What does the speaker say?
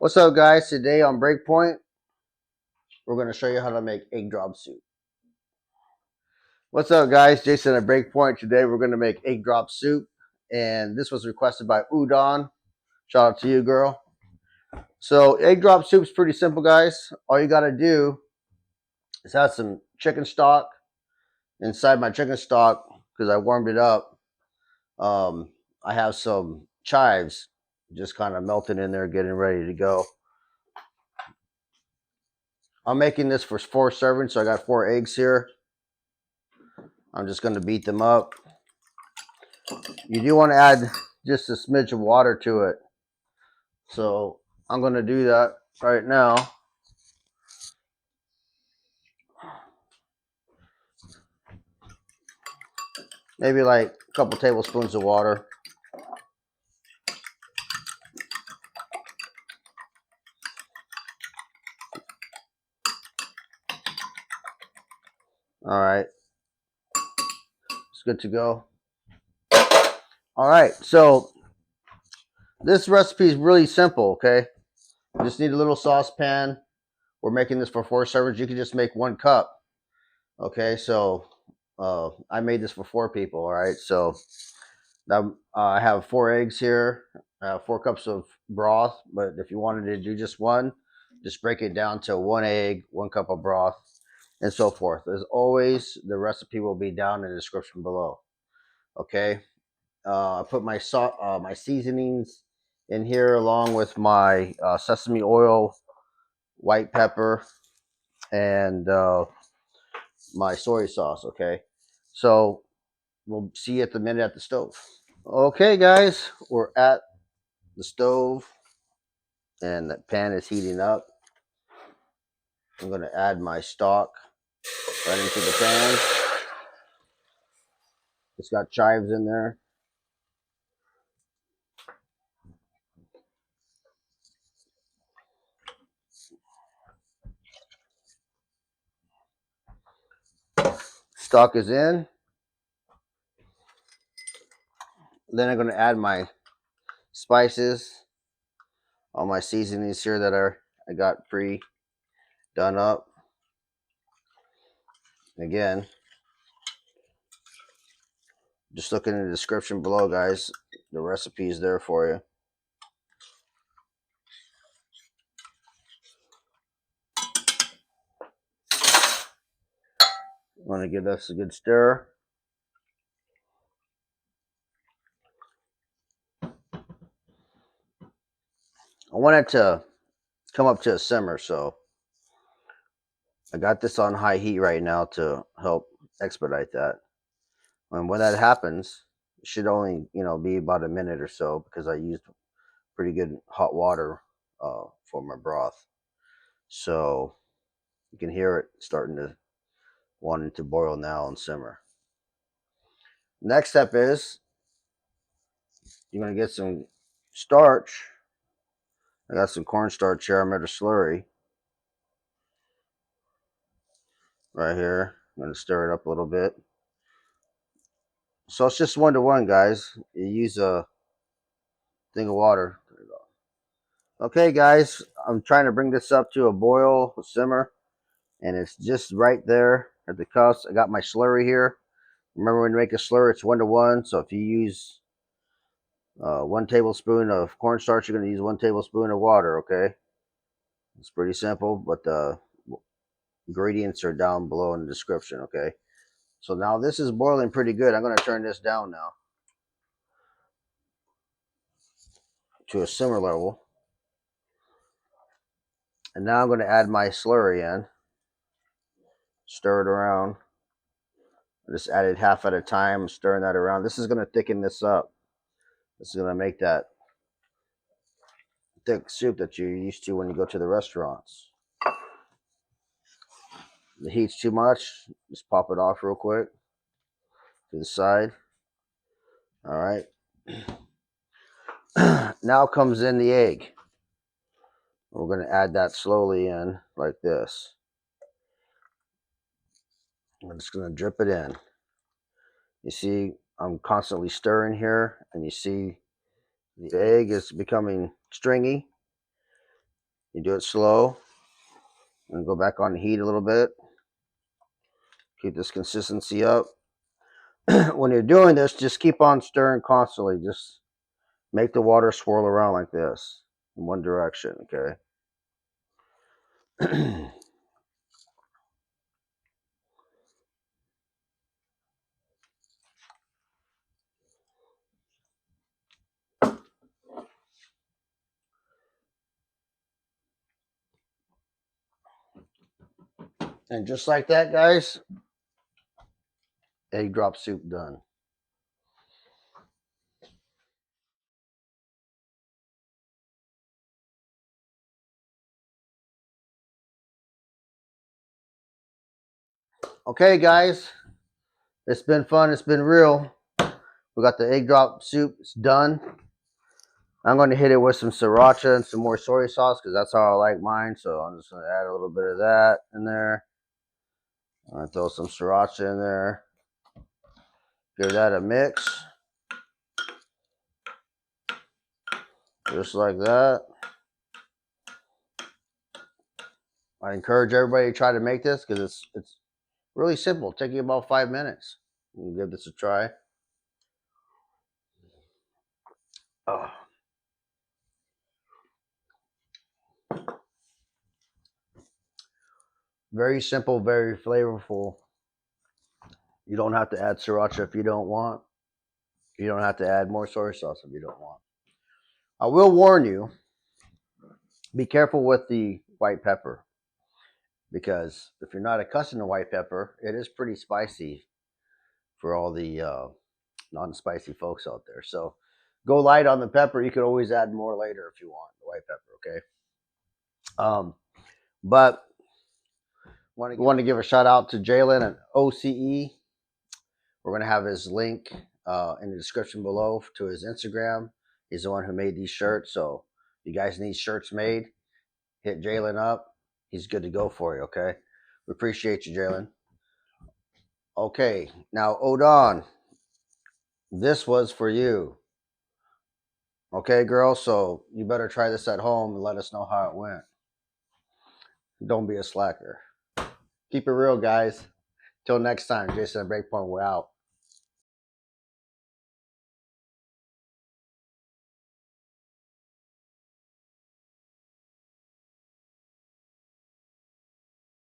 What's up, guys? Today on Breakpoint, we're going to show you how to make egg drop soup. What's up, guys? Jason at Breakpoint. Today we're going to make egg drop soup, and this was requested by Udon. Shout out to you, girl. So egg drop soup is pretty simple, guys. All you got to do is add some chicken stock. Inside my chicken stock, because I warmed it up, I have some chives just kind of melting in there, getting ready to go. I'm making this for 4 servings, so I got 4 eggs here. I'm just going to beat them up. You do want to add just a smidge of water to it. So I'm going to do that right now. Maybe like a couple tablespoons of water. All right. It's good to go. All right. So this recipe is really simple, okay? You just need a little saucepan. We're making this for 4 servings. You can just make 1 cup. Okay, so I made this for 4 people, all right? So now I have 4 eggs here, 4 cups of broth, but if you wanted to do just one, just break it down to 1 egg, 1 cup of broth, and so forth. As always, the recipe will be down in the description below. Okay, I put my my seasonings in here along with my sesame oil, white pepper, and my soy sauce. Okay, so we'll see you at the minute at the stove. Okay, guys, we're at the stove and the pan is heating up. I'm going to add my stock right into the pan. It's got chives in there. Stock is in. Then I'm going to add my spices, all my seasonings here that I got done up. Again, just look in the description below, guys. The recipe is there for you. I'm going to give this a good stir. I want it to come up to a simmer, so I got this on high heat right now to help expedite that. And when that happens, it should only, be about a minute or so because I used pretty good hot water for my broth. So you can hear it starting to wanting to boil now and simmer. Next step is you're going to get some starch. I got some cornstarch here. I made a slurry right here. I'm going to stir it up a little bit. So it's just 1 to 1, guys. You use a thing of water. There you go. Okay, guys, I'm trying to bring this up to a boil, a simmer, and it's just right there at the cusp. I got my slurry here. Remember, when you make a slurry, it's 1 to 1. So if you use 1 tablespoon of cornstarch, you're going to use 1 tablespoon of water. Okay, it's pretty simple, but the ingredients are down below in the description. Okay, so now this is boiling pretty good. I'm going to turn this down now to a simmer level. And now I'm going to add my slurry in. Stir it around. I just added half at a time, stirring that around. This is going to thicken this up. This is going to make that thick soup that you're used to when you go to the restaurants. The heat's too much, just pop it off real quick to the side. All right. Now comes in the egg. We're going to add that slowly in like this. I'm just going to drip it in. You see, I'm constantly stirring here, and you see the egg is becoming stringy. You do it slow and go back on the heat a little bit. Keep this consistency up. When you're doing this, just keep on stirring constantly. Just make the water swirl around like this in one direction, okay? And just like that, guys, egg drop soup done. Okay, guys, it's been fun. It's been real. We got the egg drop soup. It's done. I'm going to hit it with some sriracha and some more soy sauce because that's how I like mine. So I'm just going to add a little bit of that in there. I'm going to throw some sriracha in there. Give that a mix. Just like that. I encourage everybody to try to make this because it's really simple. Take you about 5 minutes. You give this a try. Oh. Very simple, very flavorful. You don't have to add sriracha if you don't want. You don't have to add more soy sauce if you don't want. I will warn you, be careful with the white pepper because if you're not accustomed to white pepper, it is pretty spicy for all the non-spicy folks out there. So go light on the pepper. You could always add more later if you want the white pepper, okay? But want to give a shout out to Jalen at OCE. We're going to have his link in the description below to his Instagram. He's the one who made these shirts. So you guys need shirts made, hit Jalen up. He's good to go for you, okay? We appreciate you, Jalen. Okay, now, Odon, this was for you. Okay, girl? So you better try this at home and let us know how it went. Don't be a slacker. Keep it real, guys. Till next time, Jason at Breakpoint, we're out.